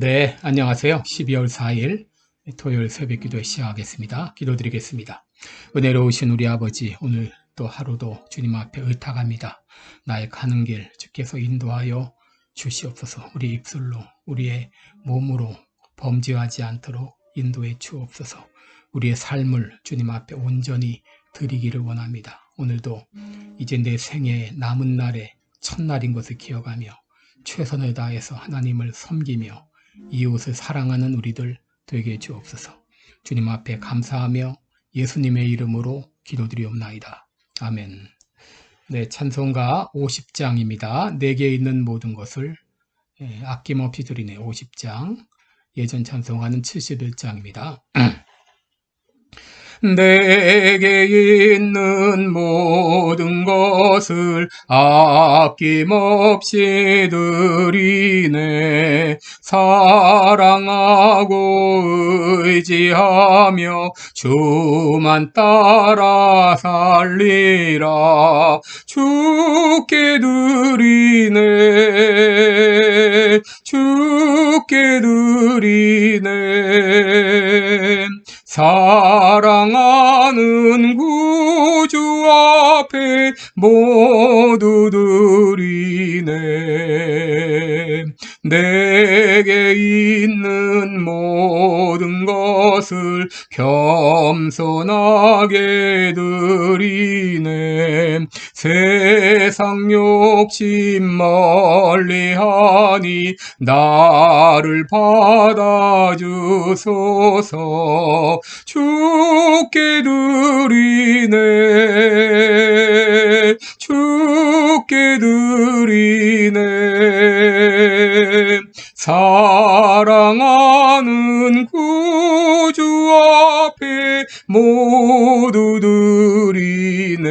네, 안녕하세요. 12월 4일 토요일 새벽 기도 시작하겠습니다. 기도드리겠습니다. 은혜로우신 우리 아버지, 오늘 또 하루도 주님 앞에 의탁합니다. 나의 가는 길 주께서 인도하여 주시옵소서. 우리 입술로, 우리의 몸으로 범죄하지 않도록 인도해 주옵소서. 우리의 삶을 주님 앞에 온전히 드리기를 원합니다. 오늘도 이제 내 생애의 남은 날의 첫날인 것을 기억하며 최선을 다해서 하나님을 섬기며 이웃을 사랑하는 우리들 되게 주옵소서. 주님 앞에 감사하며 예수님의 이름으로 기도드리옵나이다. 아멘. 네, 찬송가 50장입니다. 내게 있는 모든 것을 아낌없이 드리네. 50장. 예전 찬송가는 71장입니다. 내게 있는 모든 것을 아낌없이 드리네. 사랑하고 의지하며 주만 따라 살리라. 주께 드리네. 주께 드리네. 사랑하는 구주 앞에 모두 드리네. 내게 있는 모든 것을 겸손하게 드리네. 세상 욕심 멀리하니 나를 받아주소서. 주께 드리네. 주께 드리네. 사랑하는 구주 앞에 모두 드리네.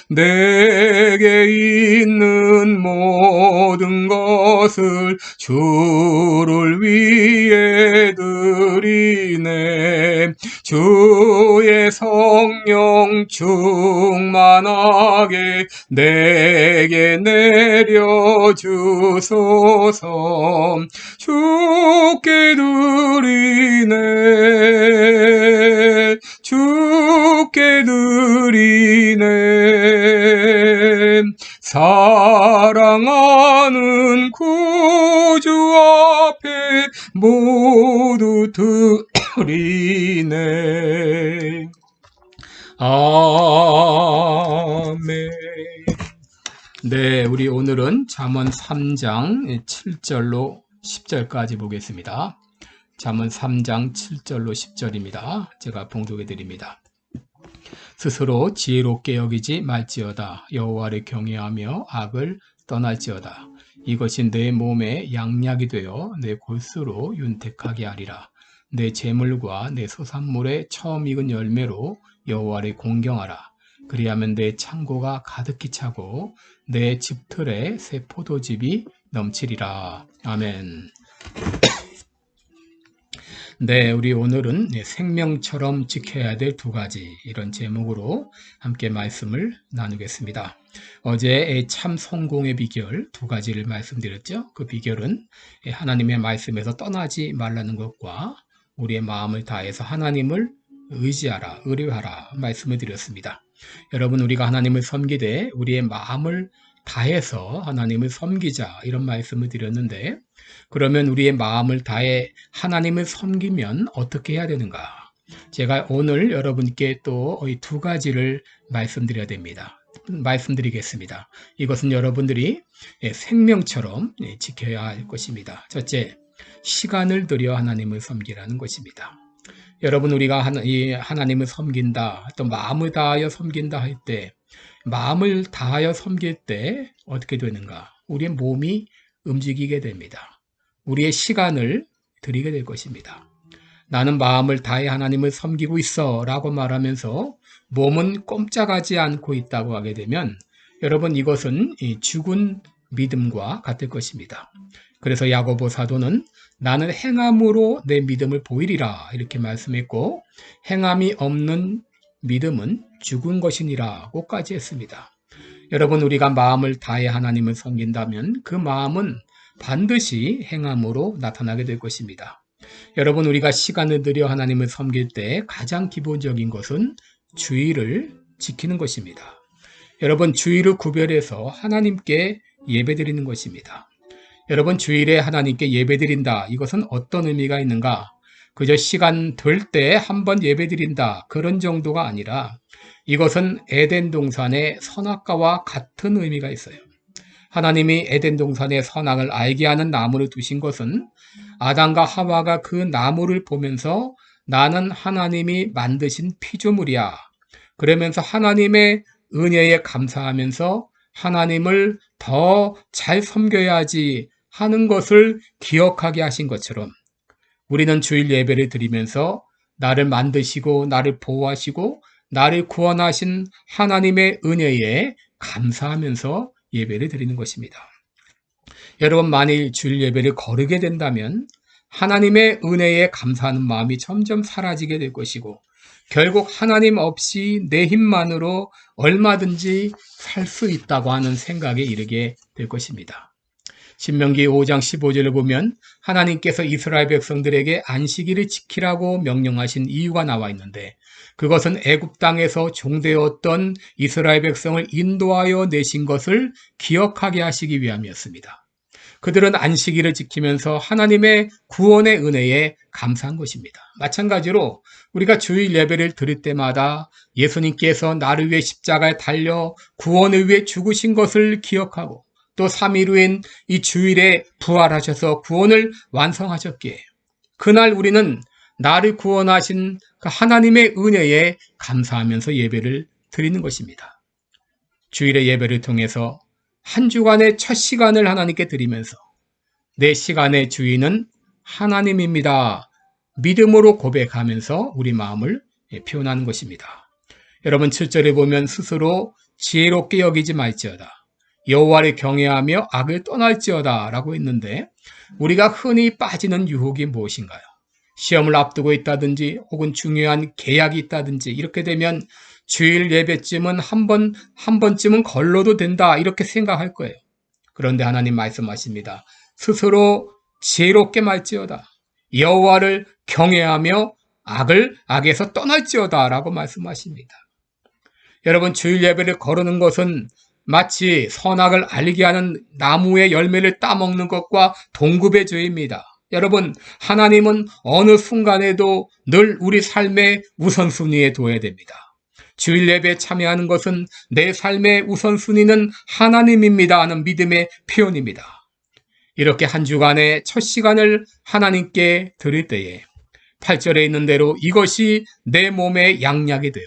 내게 있는 모든 것을 주를 위해 드리네. 주의 성령 충만하게 내게 내려주소서. 주께 드리네. 주께 드리네. 사랑하는 구주 앞에 모두 드리네. 아멘. 네, 우리 오늘은 잠언 3장 7절로 10절까지 보겠습니다. 잠언 3장 7절로 10절입니다. 제가 봉독해 드립니다. 스스로 지혜롭게 여기지 말지어다. 여호와를 경외하며 악을 떠날지어다. 이것이 내 몸에 양약이 되어 내 골수로 윤택하게 하리라. 내 재물과 내 소산물의 처음 익은 열매로 여호와를 공경하라. 그리하면 내 창고가 가득히 차고 내 집틀에 새 포도즙이 넘치리라. 아멘. 네, 우리 오늘은 생명처럼 지켜야 될 두 가지, 이런 제목으로 함께 말씀을 나누겠습니다. 어제 참 성공의 비결 두 가지를 말씀드렸죠. 그 비결은 하나님의 말씀에서 떠나지 말라는 것과 우리의 마음을 다해서 하나님을 의지하라, 의뢰하라 말씀을 드렸습니다. 여러분, 우리가 하나님을 섬기되 우리의 마음을 다해서 하나님을 섬기자, 이런 말씀을 드렸는데, 그러면 우리의 마음을 다해 하나님을 섬기면 어떻게 해야 되는가? 제가 오늘 여러분께 또 이 두 가지를 말씀드리겠습니다. 이것은 여러분들이 생명처럼 지켜야 할 것입니다. 첫째, 시간을 들여 하나님을 섬기라는 것입니다. 여러분, 우리가 하나님을 섬긴다, 또 마음을 다하여 섬긴다 할 때, 마음을 다하여 섬길 때 어떻게 되는가? 우리의 몸이 움직이게 됩니다. 우리의 시간을 드리게 될 것입니다. 나는 마음을 다해 하나님을 섬기고 있어 라고 말하면서 몸은 꼼짝하지 않고 있다고 하게 되면, 여러분, 이것은 죽은 믿음과 같을 것입니다. 그래서 야고보 사도는 나는 행함으로 내 믿음을 보이리라 이렇게 말씀했고, 행함이 없는 믿음은 죽은 것이니라고까지 했습니다. 여러분, 우리가 마음을 다해 하나님을 섬긴다면 그 마음은 반드시 행함으로 나타나게 될 것입니다. 여러분, 우리가 시간을 들여 하나님을 섬길 때 가장 기본적인 것은 주의를 지키는 것입니다. 여러분, 주의를 구별해서 하나님께 예배드리는 것입니다. 여러분, 주일에 하나님께 예배드린다. 이것은 어떤 의미가 있는가? 그저 시간 될 때 한 번 예배드린다. 그런 정도가 아니라 이것은 에덴 동산의 선악과와 같은 의미가 있어요. 하나님이 에덴 동산의 선악을 알게 하는 나무를 두신 것은 아담과 하와가 그 나무를 보면서 나는 하나님이 만드신 피조물이야. 그러면서 하나님의 은혜에 감사하면서 하나님을 더 잘 섬겨야지 하는 것을 기억하게 하신 것처럼 우리는 주일 예배를 드리면서 나를 만드시고 나를 보호하시고 나를 구원하신 하나님의 은혜에 감사하면서 예배를 드리는 것입니다. 여러분, 만일 주일 예배를 거르게 된다면 하나님의 은혜에 감사하는 마음이 점점 사라지게 될 것이고 결국 하나님 없이 내 힘만으로 얼마든지 살 수 있다고 하는 생각에 이르게 될 것입니다. 신명기 5장 15절을 보면 하나님께서 이스라엘 백성들에게 안식일을 지키라고 명령하신 이유가 나와 있는데 그것은 애굽 땅에서 종되었던 이스라엘 백성을 인도하여 내신 것을 기억하게 하시기 위함이었습니다. 그들은 안식일을 지키면서 하나님의 구원의 은혜에 감사한 것입니다. 마찬가지로 우리가 주일 예배를 드릴 때마다 예수님께서 나를 위해 십자가에 달려 구원을 위해 죽으신 것을 기억하고 또 3일 후인 이 주일에 부활하셔서 구원을 완성하셨기에 그날 우리는 나를 구원하신 그 하나님의 은혜에 감사하면서 예배를 드리는 것입니다. 주일의 예배를 통해서 한 주간의 첫 시간을 하나님께 드리면서 내 시간의 주인은 하나님입니다. 믿음으로 고백하면서 우리 마음을 표현하는 것입니다. 여러분 7절에 보면 스스로 지혜롭게 여기지 말지어다. 여호와를 경외하며 악을 떠날지어다 라고 했는데 우리가 흔히 빠지는 유혹이 무엇인가요? 시험을 앞두고 있다든지 혹은 중요한 계약이 있다든지 이렇게 되면 주일 예배쯤은 한 번쯤은 걸러도 된다 이렇게 생각할 거예요. 그런데 하나님 말씀하십니다. 스스로 지혜롭게 말지어다. 여호와를 경외하며 악에서 떠날지어다 라고 말씀하십니다. 여러분 주일 예배를 거르는 것은 마치 선악을 알게 하는 나무의 열매를 따먹는 것과 동급의 죄입니다. 여러분 하나님은 어느 순간에도 늘 우리 삶의 우선순위에 둬야 됩니다. 주일 예배에 참여하는 것은 내 삶의 우선순위는 하나님입니다 하는 믿음의 표현입니다. 이렇게 한 주간의 첫 시간을 하나님께 드릴 때에 8절에 있는 대로 이것이 내 몸의 양약이 되어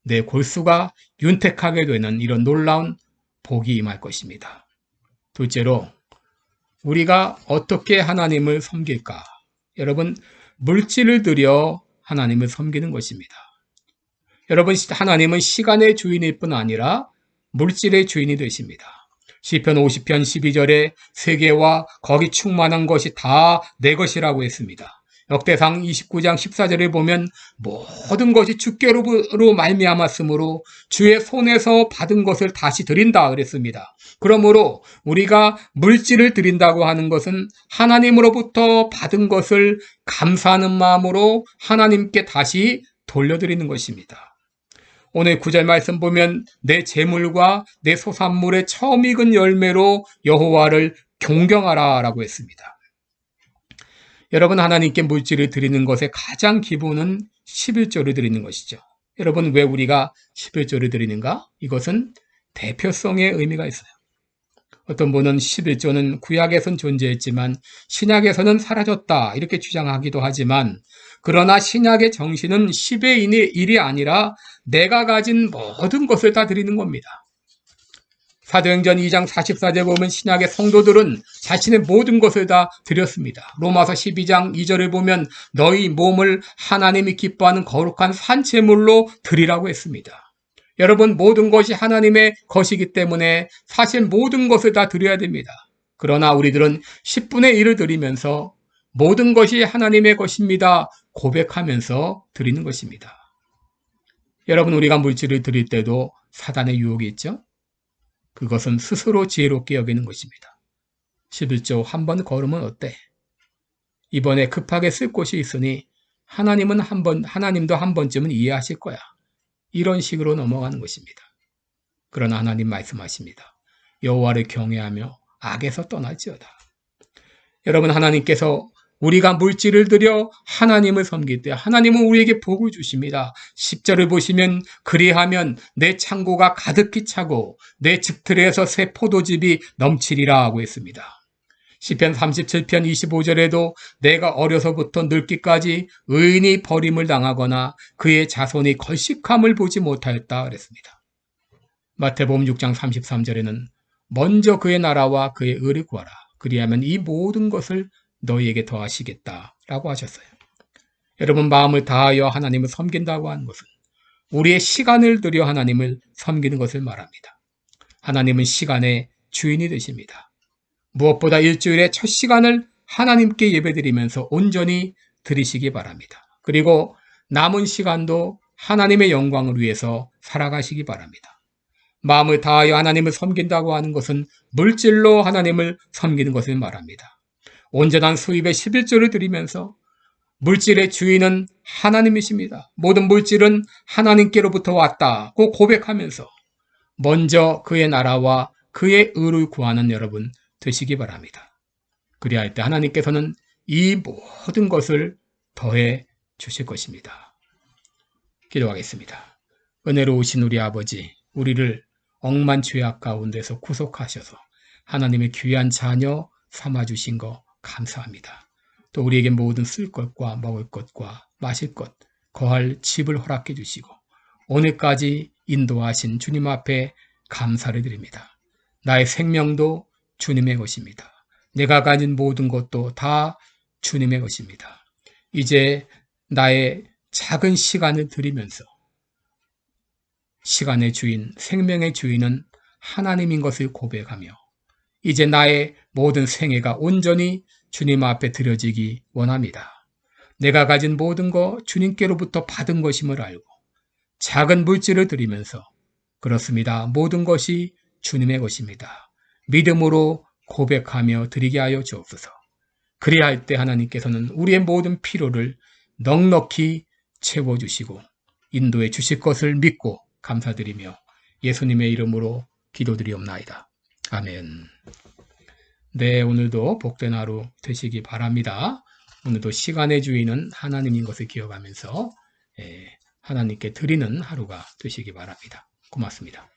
내 골수가 윤택하게 되는 이런 놀라운 복이 임할 것입니다. 둘째로 우리가 어떻게 하나님을 섬길까? 여러분 물질을 들여 하나님을 섬기는 것입니다. 여러분 하나님은 시간의 주인일 뿐 아니라 물질의 주인이 되십니다. 시편 50편 12절에 세계와 거기 충만한 것이 다 내 것이라고 했습니다. 역대상 29장 14절에 보면 모든 것이 주께로 말미암았으므로 주의 손에서 받은 것을 다시 드린다 그랬습니다. 그러므로 우리가 물질을 드린다고 하는 것은 하나님으로부터 받은 것을 감사하는 마음으로 하나님께 다시 돌려드리는 것입니다. 오늘 9절 말씀 보면 내 재물과 내 소산물의 처음 익은 열매로 여호와를 경경하라 라고 했습니다. 여러분 하나님께 물질을 드리는 것의 가장 기본은 11조를 드리는 것이죠. 여러분 왜 우리가 11조를 드리는가? 이것은 대표성의 의미가 있어요. 어떤 분은 11조는 구약에선 존재했지만 신약에서는 사라졌다 이렇게 주장하기도 하지만 그러나 신약의 정신은 10의 1이 아니라 내가 가진 모든 것을 다 드리는 겁니다. 사도행전 2장 44절에 보면 신약의 성도들은 자신의 모든 것을 다 드렸습니다. 로마서 12장 2절에 보면 너희 몸을 하나님이 기뻐하는 거룩한 산제물로 드리라고 했습니다. 여러분 모든 것이 하나님의 것이기 때문에 사실 모든 것을 다 드려야 됩니다. 그러나 우리들은 10분의 1을 드리면서 모든 것이 하나님의 것입니다. 고백하면서 드리는 것입니다. 여러분 우리가 물질을 드릴 때도 사단의 유혹이 있죠? 그것은 스스로 지혜롭게 여기는 것입니다. 11조 한 번 걸으면 어때? 이번에 급하게 쓸 곳이 있으니 하나님도 한 번쯤은 이해하실 거야. 이런 식으로 넘어가는 것입니다. 그러나 하나님 말씀하십니다. 여호와를 경외하며 악에서 떠날지어다. 여러분, 하나님께서 우리가 물질을 들여 하나님을 섬길 때 하나님은 우리에게 복을 주십니다. 10절을 보시면 그리하면 내 창고가 가득히 차고 내 집틀에서 새 포도즙이 넘치리라 하고 있습니다. 시편 37편 25절에도 내가 어려서부터 늙기까지 의인이 버림을 당하거나 그의 자손이 걸식함을 보지 못하였다 그랬습니다. 마태복음 6장 33절에는 먼저 그의 나라와 그의 의를 구하라. 그리하면 이 모든 것을 너희에게 더하시겠다라고 하셨어요. 여러분, 마음을 다하여 하나님을 섬긴다고 하는 것은 우리의 시간을 들여 하나님을 섬기는 것을 말합니다. 하나님은 시간의 주인이 되십니다. 무엇보다 일주일의 첫 시간을 하나님께 예배드리면서 온전히 드리시기 바랍니다. 그리고 남은 시간도 하나님의 영광을 위해서 살아가시기 바랍니다. 마음을 다하여 하나님을 섬긴다고 하는 것은 물질로 하나님을 섬기는 것을 말합니다. 온전한 수입의 11조를 드리면서 물질의 주인은 하나님이십니다. 모든 물질은 하나님께로부터 왔다고 고백하면서 먼저 그의 나라와 그의 의를 구하는 여러분 되시기 바랍니다. 그리할 때 하나님께서는 이 모든 것을 더해 주실 것입니다. 기도하겠습니다. 은혜로우신 우리 아버지, 우리를 억만 죄악 가운데서 구속하셔서 하나님의 귀한 자녀 삼아주신 거 감사합니다. 또 우리에게 모든 쓸 것과 먹을 것과 마실 것, 거할 집을 허락해 주시고 오늘까지 인도하신 주님 앞에 감사를 드립니다. 나의 생명도 주님의 것입니다. 내가 가진 모든 것도 다 주님의 것입니다. 이제 나의 작은 시간을 드리면서 시간의 주인, 생명의 주인은 하나님인 것을 고백하며 이제 나의 모든 생애가 온전히 주님 앞에 드려지기 원합니다. 내가 가진 모든 것 주님께로부터 받은 것임을 알고 작은 물질을 드리면서 그렇습니다. 모든 것이 주님의 것입니다. 믿음으로 고백하며 드리게 하여 주옵소서. 그리할 때 하나님께서는 우리의 모든 필요를 넉넉히 채워주시고 인도해 주실 것을 믿고 감사드리며 예수님의 이름으로 기도드리옵나이다. 아멘. 네, 오늘도 복된 하루 되시기 바랍니다. 오늘도 시간의 주인은 하나님인 것을 기억하면서 하나님께 드리는 하루가 되시기 바랍니다. 고맙습니다.